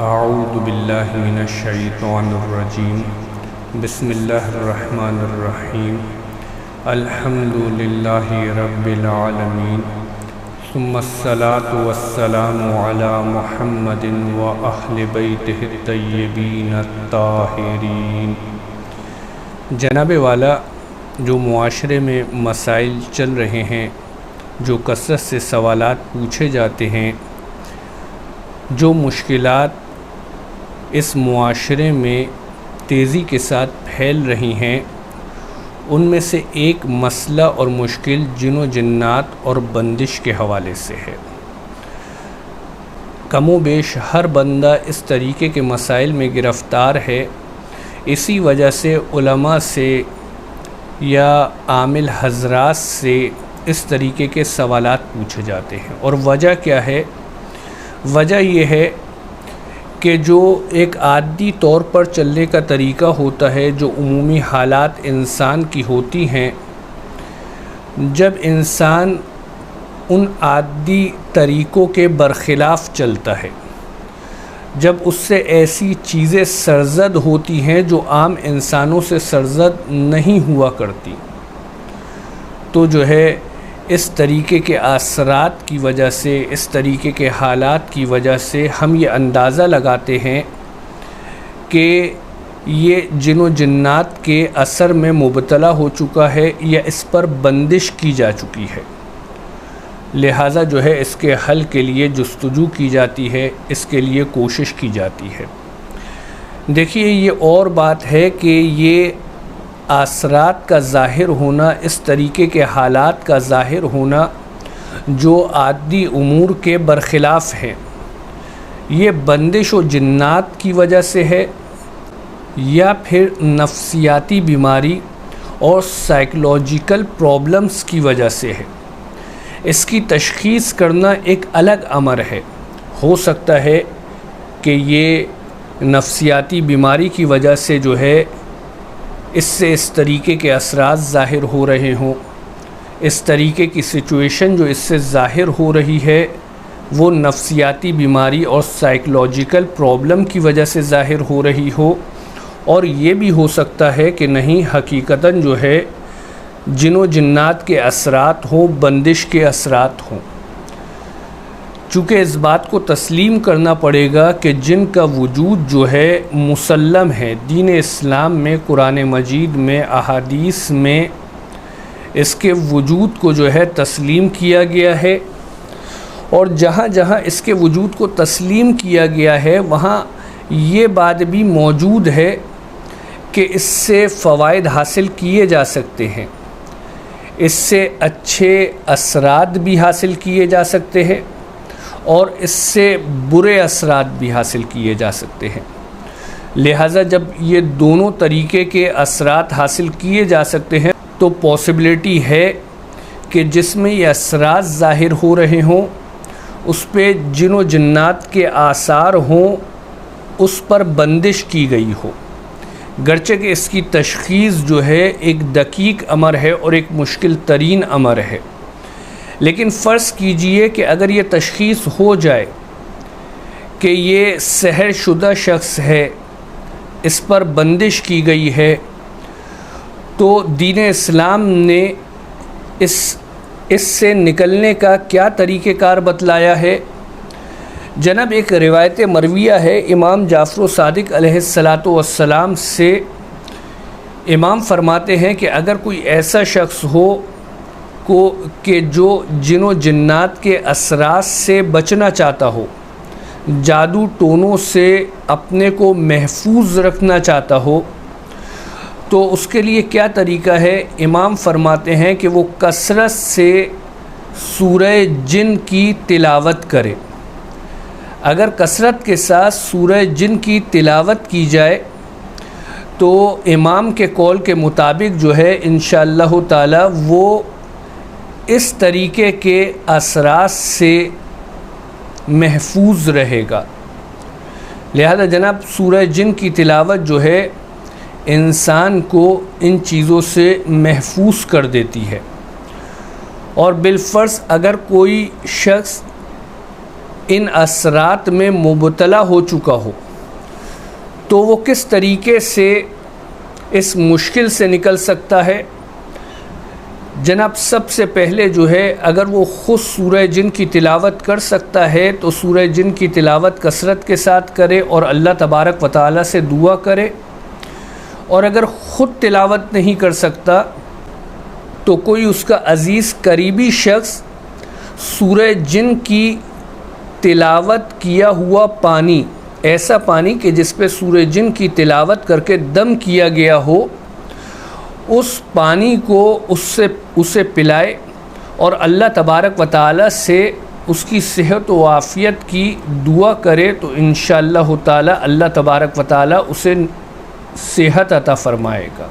اعوذ باللہ من الشیطان الرجیم بسم اللہ الرحمن الرحیم الحمد للہ رب العالمین ثم الصلاة والسلام علی محمد وأہل بیتہ الطیبین الطاہرین۔ جناب والا، جو معاشرے میں مسائل چل رہے ہیں، جو کثرت سے سوالات پوچھے جاتے ہیں، جو مشکلات اس معاشرے میں تیزی کے ساتھ پھیل رہی ہیں، ان میں سے ایک مسئلہ اور مشکل جن و جنات اور بندش کے حوالے سے ہے۔ کم و بیش ہر بندہ اس طریقے کے مسائل میں گرفتار ہے۔ اسی وجہ سے علماء سے یا عامل حضرات سے اس طریقے کے سوالات پوچھے جاتے ہیں۔ اور وجہ کیا ہے؟ وجہ یہ ہے کہ جو ایک عادی طور پر چلنے کا طریقہ ہوتا ہے، جو عمومی حالات انسان کی ہوتی ہیں، جب انسان ان عادی طریقوں کے برخلاف چلتا ہے، جب اس سے ایسی چیزیں سرزد ہوتی ہیں جو عام انسانوں سے سرزد نہیں ہوا کرتی، تو جو ہے اس طریقے کے اثرات کی وجہ سے، اس طریقے کے حالات کی وجہ سے ہم یہ اندازہ لگاتے ہیں کہ یہ جن و جنات کے اثر میں مبتلا ہو چکا ہے یا اس پر بندش کی جا چکی ہے۔ لہٰذا جو ہے اس کے حل کے لیے جستجو کی جاتی ہے، اس کے لیے کوشش کی جاتی ہے۔ دیکھیے، یہ اور بات ہے کہ یہ اثرات کا ظاہر ہونا، اس طریقے کے حالات کا ظاہر ہونا جو عادی امور کے برخلاف ہیں، یہ بندش و جنات کی وجہ سے ہے یا پھر نفسیاتی بیماری اور سائیکولوجیکل پرابلمز کی وجہ سے ہے۔ اس کی تشخیص کرنا ایک الگ امر ہے۔ ہو سکتا ہے کہ یہ نفسیاتی بیماری کی وجہ سے جو ہے اس سے اس طریقے کے اثرات ظاہر ہو رہے ہوں، اس طریقے کی سچویشن جو اس سے ظاہر ہو رہی ہے وہ نفسیاتی بیماری اور سائیکولوجیکل پرابلم کی وجہ سے ظاہر ہو رہی ہو، اور یہ بھی ہو سکتا ہے کہ نہیں، حقیقتاً جو ہے جن و جنات کے اثرات ہوں، بندش کے اثرات ہوں۔ چونکہ اس بات کو تسلیم کرنا پڑے گا کہ جن کا وجود جو ہے مسلم ہے، دین اسلام میں، قرآن مجید میں، احادیث میں اس کے وجود کو جو ہے تسلیم کیا گیا ہے، اور جہاں جہاں اس کے وجود کو تسلیم کیا گیا ہے وہاں یہ بات بھی موجود ہے کہ اس سے فوائد حاصل کیے جا سکتے ہیں، اس سے اچھے اثرات بھی حاصل کیے جا سکتے ہیں، اور اس سے برے اثرات بھی حاصل کیے جا سکتے ہیں۔ لہٰذا جب یہ دونوں طریقے کے اثرات حاصل کیے جا سکتے ہیں تو پاسبلٹی ہے کہ جس میں یہ اثرات ظاہر ہو رہے ہوں اس پہ جن و جنات کے آثار ہوں، اس پر بندش کی گئی ہو، گرچہ کہ اس کی تشخیص جو ہے ایک دقیق امر ہے اور ایک مشکل ترین امر ہے۔ لیکن فرض کیجئے کہ اگر یہ تشخیص ہو جائے کہ یہ سحر شدہ شخص ہے، اس پر بندش کی گئی ہے، تو دین اسلام نے اس سے نکلنے کا کیا طریقہ کار بتلایا ہے؟ جناب، ایک روایت مرویہ ہے امام جعفر صادق علیہ السلام سے۔ امام فرماتے ہیں کہ اگر کوئی ایسا شخص ہو کہ جو جن و جنات کے اثرات سے بچنا چاہتا ہو، جادو ٹونوں سے اپنے کو محفوظ رکھنا چاہتا ہو، تو اس کے لیے کیا طریقہ ہے؟ امام فرماتے ہیں کہ وہ کثرت سے سورہ جن کی تلاوت کرے۔ اگر کثرت کے ساتھ سورہ جن کی تلاوت کی جائے تو امام کے قول کے مطابق جو ہے انشاءاللہ تعالی وہ اس طریقے کے اثرات سے محفوظ رہے گا۔ لہذا جناب، سورہ جن کی تلاوت جو ہے انسان کو ان چیزوں سے محفوظ کر دیتی ہے، اور بالفرض اگر کوئی شخص ان اثرات میں مبتلا ہو چکا ہو تو وہ کس طریقے سے اس مشکل سے نکل سکتا ہے؟ جناب سب سے پہلے جو ہے اگر وہ خود سورہ جن کی تلاوت کر سکتا ہے تو سورہ جن کی تلاوت کثرت کے ساتھ کرے اور اللہ تبارک و تعالیٰ سے دعا کرے، اور اگر خود تلاوت نہیں کر سکتا تو کوئی اس کا عزیز قریبی شخص سورہ جن کی تلاوت کیا ہوا پانی، ایسا پانی کہ جس پہ سورہ جن کی تلاوت کر کے دم کیا گیا ہو، اس پانی کو اسے پلائے اور اللہ تبارک و تعالیٰ سے اس کی صحت و عافیت کی دعا کرے تو انشاءاللہ تعالیٰ اللہ تبارک و تعالیٰ اسے صحت عطا فرمائے گا۔